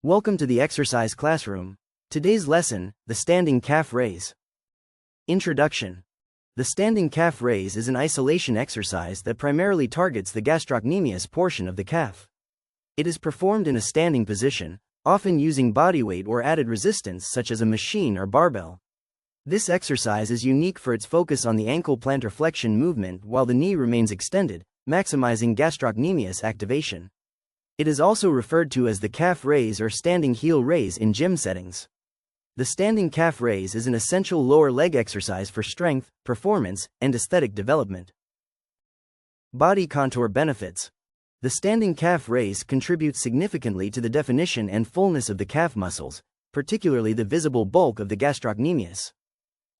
Welcome to the exercise classroom. Today's lesson, the standing calf raise. Introduction. The standing calf raise is an isolation exercise that primarily targets the gastrocnemius portion of the calf. It is performed in a standing position, often using body weight or added resistance such as a machine or barbell. This exercise is unique for its focus on the ankle plantar flexion movement while the knee remains extended, maximizing gastrocnemius activation. It is also referred to as the calf raise or standing heel raise in gym settings. The standing calf raise is an essential lower leg exercise for strength, performance, and aesthetic development. Body contour benefits. The standing calf raise contributes significantly to the definition and fullness of the calf muscles, particularly the visible bulk of the gastrocnemius.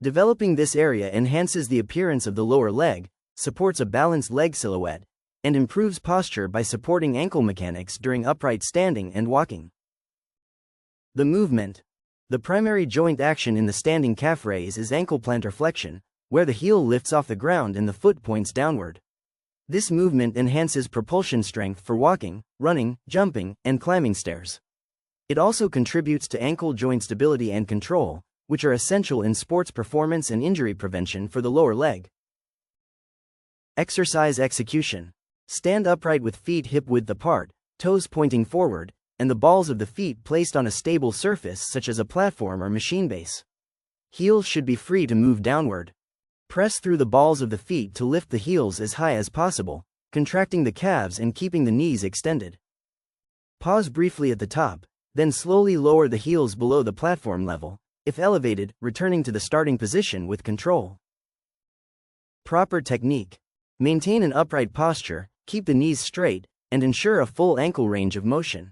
Developing this area enhances the appearance of the lower leg, supports a balanced leg silhouette, and improves posture by supporting ankle mechanics during upright standing and walking. The movement. The primary joint action in the standing calf raise is ankle plantar flexion, where the heel lifts off the ground and the foot points downward. This movement enhances propulsion strength for walking, running, jumping, and climbing stairs. It also contributes to ankle joint stability and control, which are essential in sports performance and injury prevention for the lower leg. Exercise execution. Stand upright with feet hip-width apart, toes pointing forward, and the balls of the feet placed on a stable surface such as a platform or machine base. Heels should be free to move downward. Press through the balls of the feet to lift the heels as high as possible, contracting the calves and keeping the knees extended. Pause briefly at the top, then slowly lower the heels below the platform level, if elevated, returning to the starting position with control. Proper technique. Maintain an upright posture, keep the knees straight, and ensure a full ankle range of motion.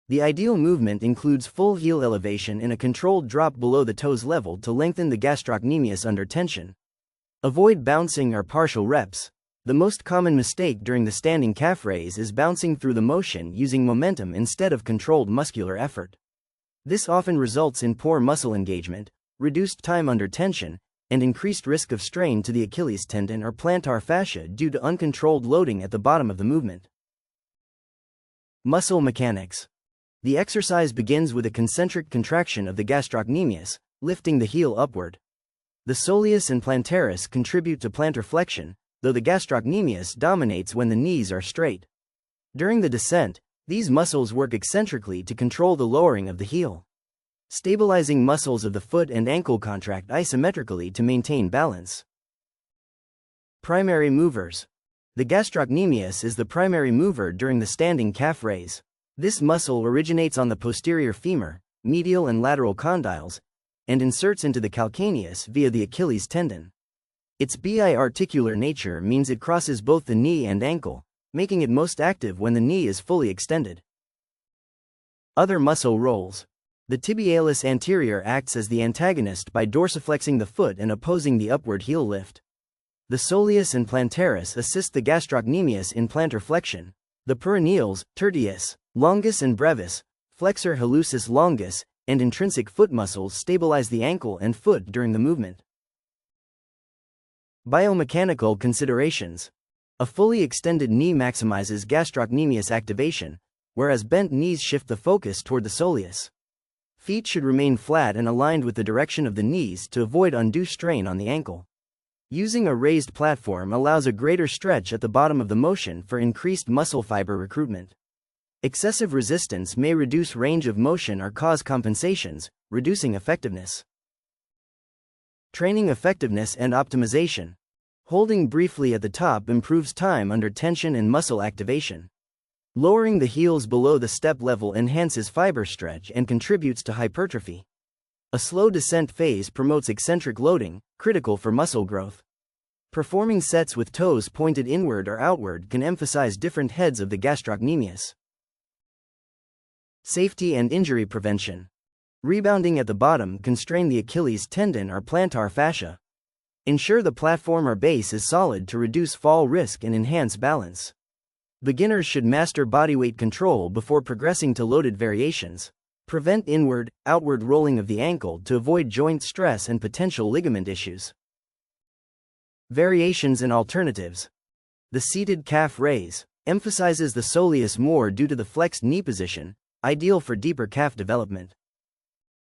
The ideal movement includes full heel elevation and a controlled drop below the toes level to lengthen the gastrocnemius under tension. Avoid bouncing or partial reps. The most common mistake during the standing calf raise is bouncing through the motion using momentum instead of controlled muscular effort. This often results in poor muscle engagement, reduced time under tension, and increased risk of strain to the Achilles tendon or plantar fascia due to uncontrolled loading at the bottom of the movement. Muscle mechanics. The exercise begins with a concentric contraction of the gastrocnemius, lifting the heel upward. The soleus and plantaris contribute to plantar flexion, though the gastrocnemius dominates when the knees are straight. During the descent, these muscles work eccentrically to control the lowering of the heel. Stabilizing muscles of the foot and ankle contract isometrically to maintain balance. Primary movers. The gastrocnemius is the primary mover during the standing calf raise. This muscle originates on the posterior femur, medial and lateral condyles, and inserts into the calcaneus via the Achilles tendon. Its biarticular nature means it crosses both the knee and ankle, making it most active when the knee is fully extended. Other muscle roles. The tibialis anterior acts as the antagonist by dorsiflexing the foot and opposing the upward heel lift. The soleus and plantaris assist the gastrocnemius in plantar flexion. The peroneals, tertius, longus and brevis, flexor hallucis longus, and intrinsic foot muscles stabilize the ankle and foot during the movement. Biomechanical considerations. A fully extended knee maximizes gastrocnemius activation, whereas bent knees shift the focus toward the soleus. Feet should remain flat and aligned with the direction of the knees to avoid undue strain on the ankle. Using a raised platform allows a greater stretch at the bottom of the motion for increased muscle fiber recruitment. Excessive resistance may reduce range of motion or cause compensations, reducing effectiveness. Training effectiveness and optimization. Holding briefly at the top improves time under tension and muscle activation. Lowering the heels below the step level enhances fiber stretch and contributes to hypertrophy. A slow descent phase promotes eccentric loading, critical for muscle growth. Performing sets with toes pointed inward or outward can emphasize different heads of the gastrocnemius. Safety and injury prevention. Rebounding at the bottom can strain the Achilles tendon or plantar fascia. Ensure the platform or base is solid to reduce fall risk and enhance balance. Beginners should master bodyweight control before progressing to loaded variations. Prevent inward, outward rolling of the ankle to avoid joint stress and potential ligament issues. Variations and alternatives. The seated calf raise emphasizes the soleus more due to the flexed knee position, ideal for deeper calf development.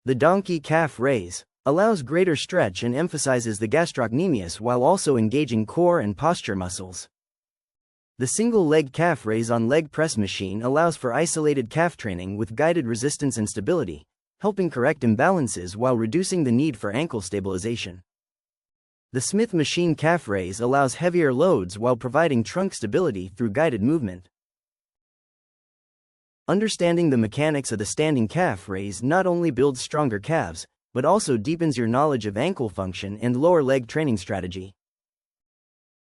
The donkey calf raise allows greater stretch and emphasizes the gastrocnemius while also engaging core and posture muscles. The single-leg calf raise on leg press machine allows for isolated calf training with guided resistance and stability, helping correct imbalances while reducing the need for ankle stabilization. The Smith machine calf raise allows heavier loads while providing trunk stability through guided movement. Understanding the mechanics of the standing calf raise not only builds stronger calves, but also deepens your knowledge of ankle function and lower leg training strategy.